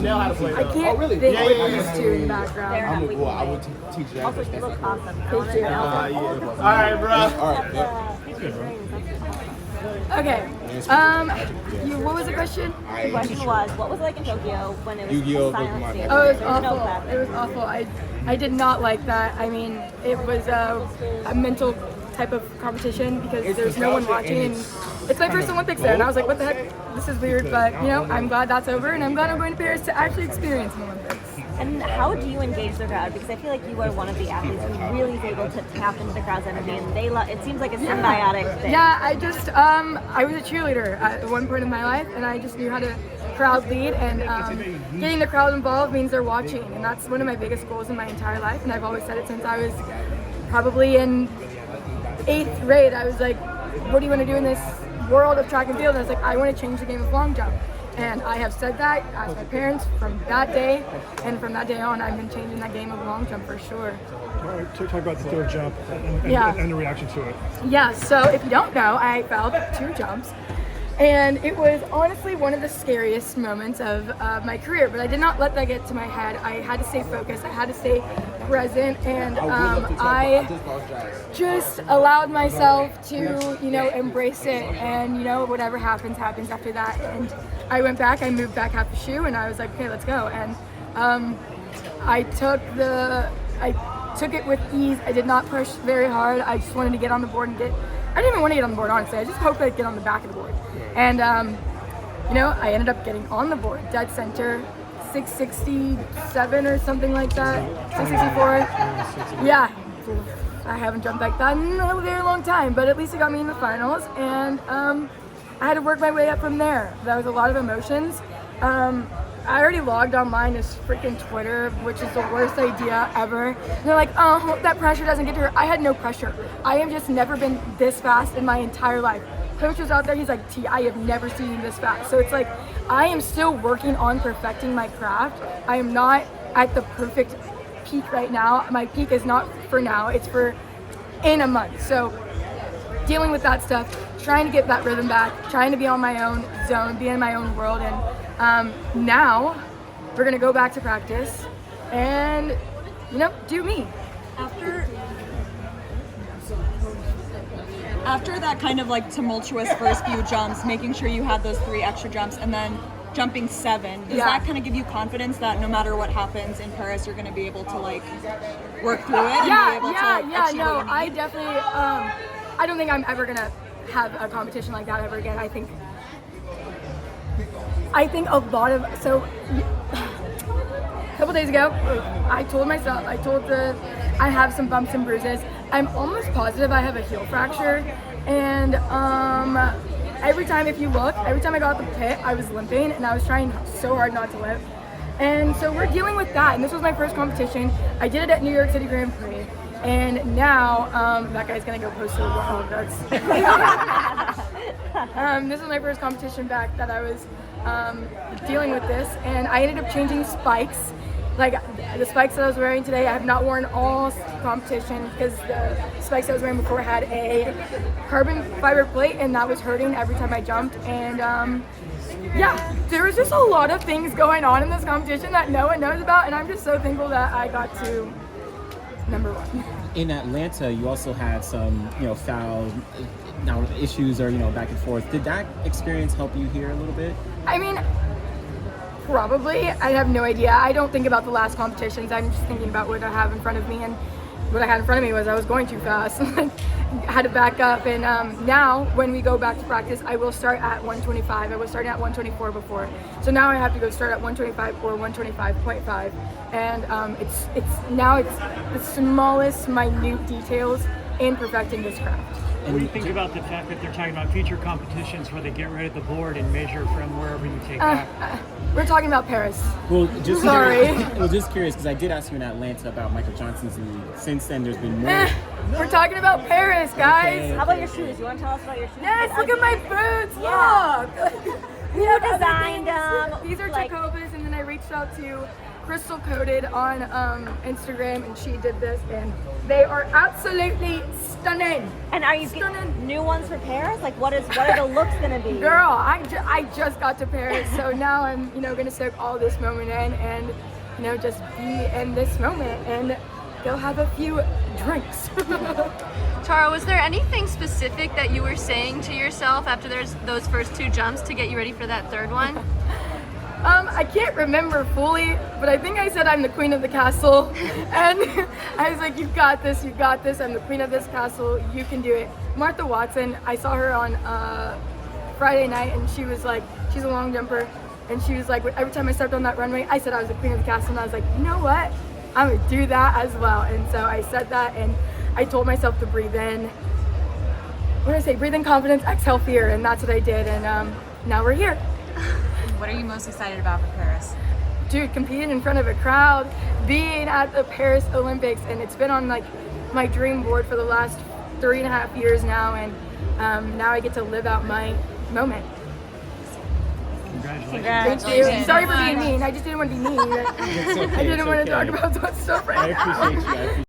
Know how to play. I can't think with these two in the background. I would teach you. Also, you look awesome. Thank you. All right, bro. All right. Yeah. Okay. What was the question? The question was, what was it like in Tokyo when it was Yu-Gi-Oh! silent Pokemon. stage? Oh, it was There no awful. clapping. It was awful. I did not like that. I mean, it was a mental type of competition because there's no one watching, and it's my first Olympics there, and I was like, what the heck? This is weird, but you know, I'm glad that's over, and I'm glad I'm going to Paris to actually experience an Olympics. And how do you engage the crowd? Because I feel like you are one of the athletes who really is able to tap into the crowd's energy, and it seems like a symbiotic thing. Yeah, I was a cheerleader at one point in my life, and I just knew how to crowd lead, and getting the crowd involved means they're watching, and that's one of my biggest goals in my entire life, and I've always said it since I was probably in 8th grade. I was like, what do you want to do in this world of track and field? And I was like, I want to change the game of long jump. And I have said that as my parents from that day, and from that day on, I've been changing that game of long jump for sure. All right, talk about the third jump and, Yeah. and the reaction to it. Yeah, so if you don't know, I failed 2 jumps. And it was honestly one of the scariest moments of my career, but I did not let that get to my head. I had to stay focused, I had to stay present, and I just allowed myself to, embrace it, and whatever happens, happens after that. And I went back, I moved back half a shoe, and I was like, okay, let's go. And I took it with ease. I did not push very hard. I just wanted to get on the board and I didn't even want to get on the board, honestly. I just hoped I'd get on the back of the board. And, I ended up getting on the board, dead center, 667 or something like that, 664. Yeah, I haven't jumped like that in a very long time, but at least it got me in the finals. And I had to work my way up from there. That was a lot of emotions. I already logged online as freaking Twitter, which is the worst idea ever. And they're like, oh, hope that pressure doesn't get to her. I had no pressure. I have just never been this fast in my entire life. Coach was out there, he's like, T, I have never seen you this fast. So it's like, I am still working on perfecting my craft. I am not at the perfect peak right now. My peak is not for now, it's for in a month. So dealing with that stuff, trying to get that rhythm back, trying to be on my own zone, be in my own world. And now we're gonna go back to practice and, do me. After that kind of like tumultuous first few jumps, making sure you had those 3 extra jumps and then jumping 7, does that kind of give you confidence that no matter what happens in Paris, you're going to be able to like work through it and be able to achieve No, what you I need? definitely, I don't think I'm ever gonna have a competition like that ever again. I think a lot of, a couple days ago, I have some bumps and bruises. I'm almost positive I have a heel fracture, and every time I got out the pit, I was limping, and I was trying so hard not to limp. And so we're dealing with that, and this was my first competition. I did it at New York City Grand Prix, and now, that guy's gonna go post to the world. This was my first competition back that I was dealing with this, and I ended up changing spikes. Like the spikes that I was wearing today, I have not worn all competition because the spikes I was wearing before had a carbon fiber plate, and that was hurting every time I jumped. And there was just a lot of things going on in this competition that no one knows about, and I'm just so thankful that I got to number 1. In Atlanta, you also had some, foul issues or, back and forth. Did that experience help you here a little bit? I mean, probably. I have no idea. I don't think about the last competitions. I'm just thinking about what I have in front of me, and what I had in front of me was I was going too fast. I had to back up, and now when we go back to practice, I will start at 125. I was starting at 124 before, so now I have to go start at 125 or 125.5, and it's the smallest, minute details in perfecting this craft. What do you think about the fact that they're talking about future competitions where they get rid of the board and measure from wherever you take that? We're talking about Paris. Well, just Sorry. Curious because I did ask you in Atlanta about Michael Johnson's knee. Since then, there's been more. We're talking about Paris, guys. Okay. How about your shoes? You want to tell us about your shoes? Yes, look at my boots. Yeah. Look. Who designed them? These are like, Jacobas, and then then I reached out to Crystal Coated on Instagram, and she did this, and they are absolutely stunning. And are you getting new ones for Paris? Like, what are the looks gonna be? Girl, I just got to Paris, so now I'm gonna soak all this moment in, and just be in this moment and go have a few drinks. Tara, was there anything specific that you were saying to yourself after those first 2 jumps to get you ready for that third one? I can't remember fully, but I think I said I'm the queen of the castle, and I was like, you got this, I'm the queen of this castle, you can do it. Martha Watson, I saw her on Friday night, and she was like, she's a long jumper, and she was like, every time I stepped on that runway, I said I was the queen of the castle, and I was like, you know what, I'm gonna do that as well. And so I said that, and I told myself to breathe in, what did I say, breathe in confidence, exhale fear, and that's what I did, and now we're here. What are you most excited about for Paris? Dude, competing in front of a crowd, being at the Paris Olympics, and it's been on like my dream board for the last 3.5 years now, and now I get to live out my moment. Congratulations. Thank you. Sorry for being mean. I just didn't want to be mean. I didn't want to talk about that stuff right now. I appreciate you.